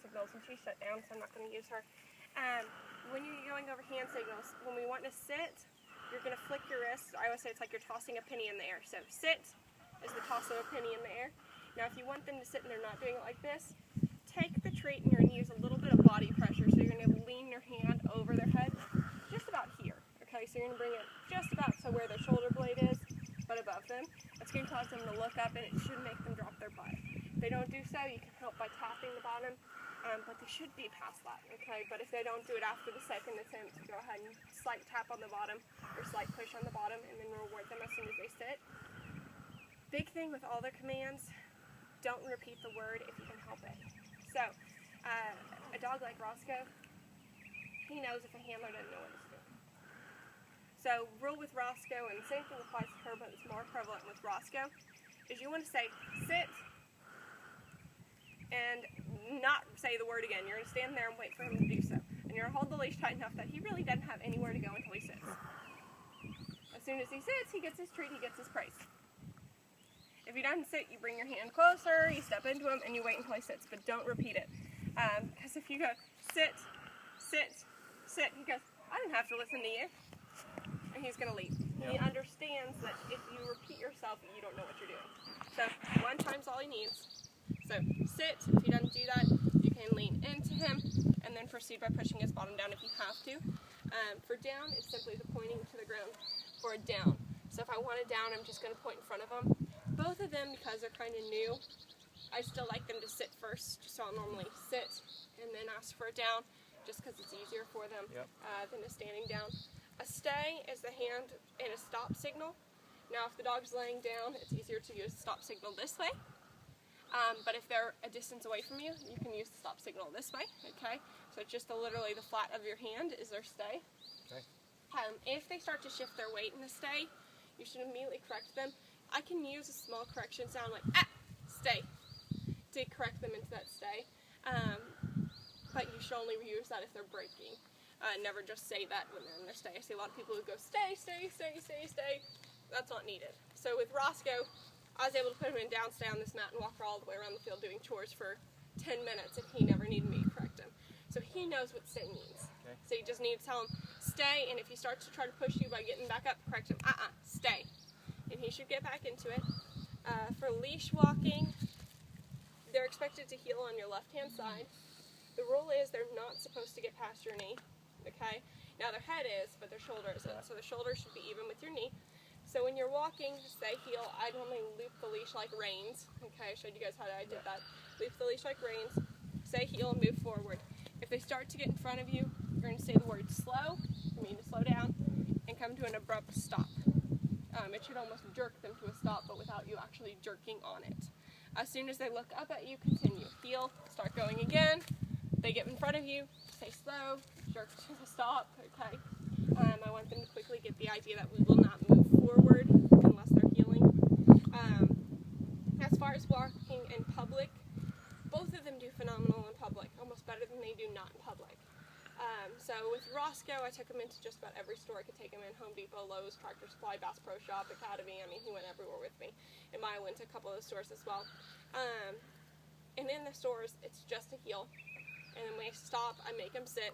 signals, and she's shut down, so I'm not going to use her. When you're going over hand signals, when we want to sit, you're going to flick your wrist. I always say it's like you're tossing a penny in the air. So sit is the toss of a penny in the air. Now if you want them to sit and they're not doing it like this, take the treat and you're going to use a little bit of body pressure. So you're going to lean your hand over their head, just about here. Okay, so you're going to bring it just about to where their shoulder blade is, but above them. That's going to cause them to look up, and it should make them drop their butt. If they don't do so, you can help by tapping the bottom. But they should be past that, okay? But if they don't do it after the second attempt, go ahead and slight tap on the bottom or slight push on the bottom, and then reward them as soon as they sit. Big thing with all their commands, don't repeat the word if you can help it. So, a dog like Roscoe, he knows if a handler doesn't know what it's doing. So, rule with Roscoe, and the same thing applies to her, but it's more prevalent with Roscoe, is you want to say, sit, and not say the word again. You're going to stand there and wait for him to do so. And you're going to hold the leash tight enough that he really doesn't have anywhere to go until he sits. As soon as he sits, he gets his treat, he gets his praise. If he doesn't sit, you bring your hand closer, you step into him, and you wait until he sits. But don't repeat it. Because if you go, sit, sit, sit, he goes, I didn't have to listen to you. And he's going to leave. Yep. He understands that if you repeat yourself, you don't know what you're doing. So one time's all he needs. So sit, if he doesn't do that, you can lean into him and then proceed by pushing his bottom down if you have to. For down, it's simply the pointing to the ground for a down. So if I want a down, I'm just going to point in front of them. Both of them, because they're kind of new, I still like them to sit first, so I'll normally sit and then ask for a down, just because it's easier for them than a standing down. A stay is the hand in a stop signal. Now if the dog's laying down, it's easier to use the stop signal this way. But if they're a distance away from you, you can use the stop signal this way, okay? So it's just literally the flat of your hand is their stay. Okay. If they start to shift their weight in the stay, you should immediately correct them. I can use a small correction sound like, stay, to correct them into that stay. But you should only use that if they're breaking. Never just say that when they're in their stay. I see a lot of people who go, stay, stay, stay, stay, stay. That's not needed. So with Roscoe, I was able to put him in down, stay on this mat, and walk her all the way around the field doing chores for 10 minutes, and he never needed me to correct him. So he knows what stay means. Okay. So you just need to tell him, stay, and if he starts to try to push you by getting back up, correct him, stay. And he should get back into it. For leash walking, they're expected to heel on your left-hand side. The rule is they're not supposed to get past your knee, okay? Now their head is, but their shoulder isn't, so the shoulder should be even with your knee. So when you're walking, stay heel, I normally loop the leash like reins. Okay, I showed you guys how I did that. Loop the leash like reins, stay heel, and move forward. If they start to get in front of you, you're going to say the word slow, you mean to slow down, and come to an abrupt stop. It should almost jerk them to a stop, but without you actually jerking on it. As soon as they look up at you, continue. Heel, start going again. They get in front of you, say slow, jerk to a stop, okay? I want them to quickly get the idea that we will not move forward unless they're healing. As far as walking in public, both of them do phenomenal in public, almost better than they do not in public. So with Roscoe, I took him into just about every store I could take him in, Home Depot, Lowe's, Tractor Supply, Bass Pro Shop, Academy. I mean, he went everywhere with me. And I went to a couple of the stores as well. And in the stores, it's just a heel. And then when I stop, I make them sit.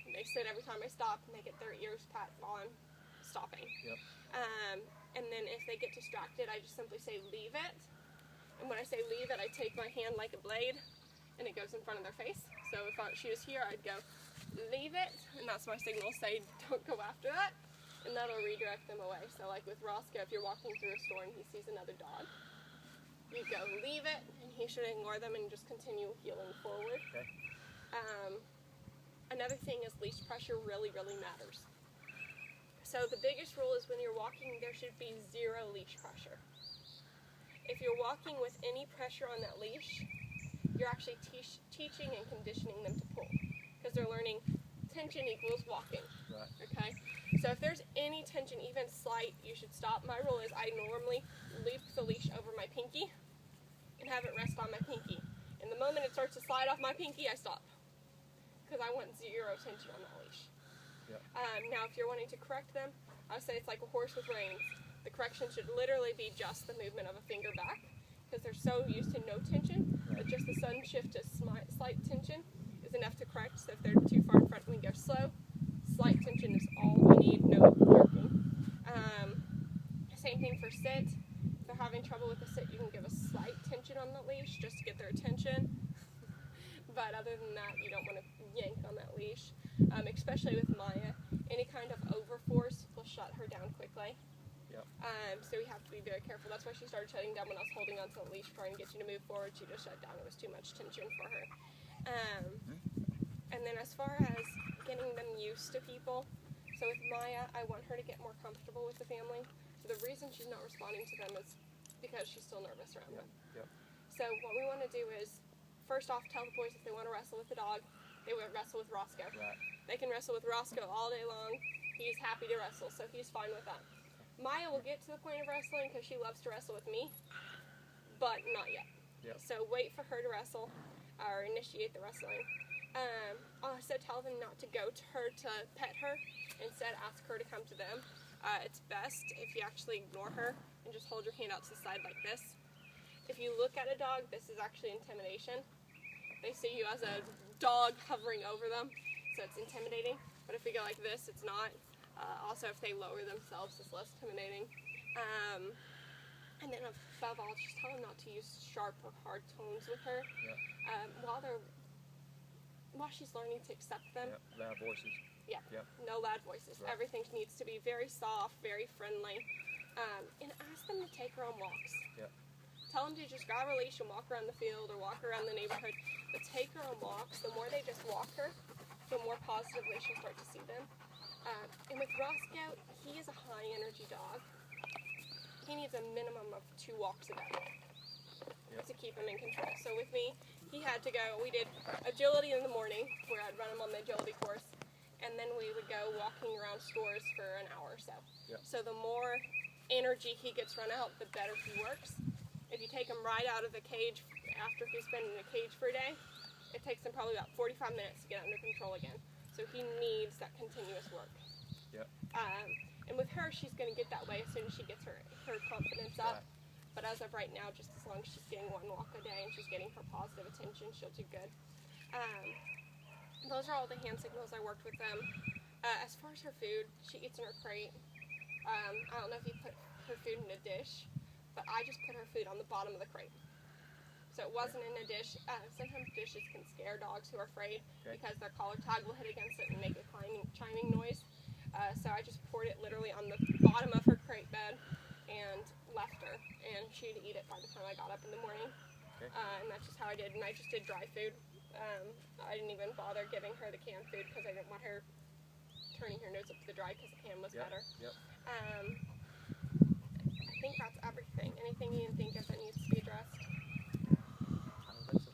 They sit every time I stop, and they get their ears pat while I'm stopping. Yep. And then if they get distracted, I just simply say, leave it. And when I say leave it, I take my hand like a blade, and it goes in front of their face. So if she was here, I'd go, leave it, and that's my signal, say, don't go after that, and that'll redirect them away. So like with Roscoe, if you're walking through a store and he sees another dog, you go, leave it, and he should ignore them and just continue heeling forward. Okay. Another thing is leash pressure really, really matters. So the biggest rule is when you're walking, there should be 0 leash pressure. If you're walking with any pressure on that leash, you're actually teaching and conditioning them to pull, because they're learning tension equals walking. Right. Okay? So if there's any tension, even slight, you should stop. My rule is I normally loop the leash over my pinky and have it rest on my pinky. And the moment it starts to slide off my pinky, I stop, because I want 0 tension on that leash. Yep. Now if you're wanting to correct them, I would say it's like a horse with reins. The correction should literally be just the movement of a finger back, because they're so used to no tension that just the sudden one shift to slight tension is enough to correct. So if they're too far in front, we go slow. Slight tension is all we need, no jerking. Same thing for sit. If they're having trouble with the sit, you can give a slight tension on the leash just to get their attention. But other than that, you don't want to yank on that leash. Especially with Maya, any kind of overforce will shut her down quickly. Yep. So we have to be very careful. That's why she started shutting down when I was holding onto the leash trying to get you to move forward. She just shut down. It was too much tension for her. And then as far as getting them used to people, so with Maya, I want her to get more comfortable with the family. So the reason she's not responding to them is because she's still nervous around them. Yep. So what we want to do is, first off, tell the boys if they want to wrestle with the dog, they will wrestle with Roscoe. Right. They can wrestle with Roscoe all day long. He's happy to wrestle, so he's fine with that. Maya will get to the point of wrestling because she loves to wrestle with me, but not yet. Yep. So wait for her to wrestle or initiate the wrestling. Also tell them not to go to her to pet her. Instead, ask her to come to them. It's best if you actually ignore her and just hold your hand out to the side like this. If you look at a dog, this is actually intimidation. They see you as a dog hovering over them, so it's intimidating. But if we go like this, it's not. Also, if they lower themselves, it's less intimidating. And then above all, just tell them not to use sharp or hard tones with her. Yep. While she's learning to accept them. Yep. Loud voices. Yeah. Yep. No loud voices. Right. Everything needs to be very soft, very friendly. And ask them to take her on walks. Yep. Tell them to just grab her leash and walk around the field or walk around the neighborhood. But take her on walks. The more they just walk her, the more positively she'll start to see them. And with Roscoe, he is a high energy dog. He needs a minimum of 2 walks a day to keep him in control. So with me, he had to go, we did agility in the morning, where I'd run him on the agility course, and then we would go walking around stores for an hour or so. Yep. So the more energy he gets run out, the better he works. If you take him right out of the cage after he's been in a cage for a day, it takes him probably about 45 minutes to get under control again. So he needs that continuous work. Yep. And with her, she's going to get that way as soon as she gets her confidence up. Right. But as of right now, just as long as she's getting 1 walk a day and she's getting her positive attention, she'll do good. Those are all the hand signals I worked with them. As far as her food, she eats in her crate. I don't know if you put her food in a dish, but I just put her food on the bottom of the crate. So it wasn't in a dish. Sometimes dishes can scare dogs who are afraid because their collar tag will hit against it and make a chiming noise. So I just poured it literally on the bottom of her crate bed and left her, and she'd eat it by the time I got up in the morning. And that's just how I did. And I just did dry food. I didn't even bother giving her the canned food because I didn't want her turning her nose up to the dry because the can was better. Yep. I think that's everything.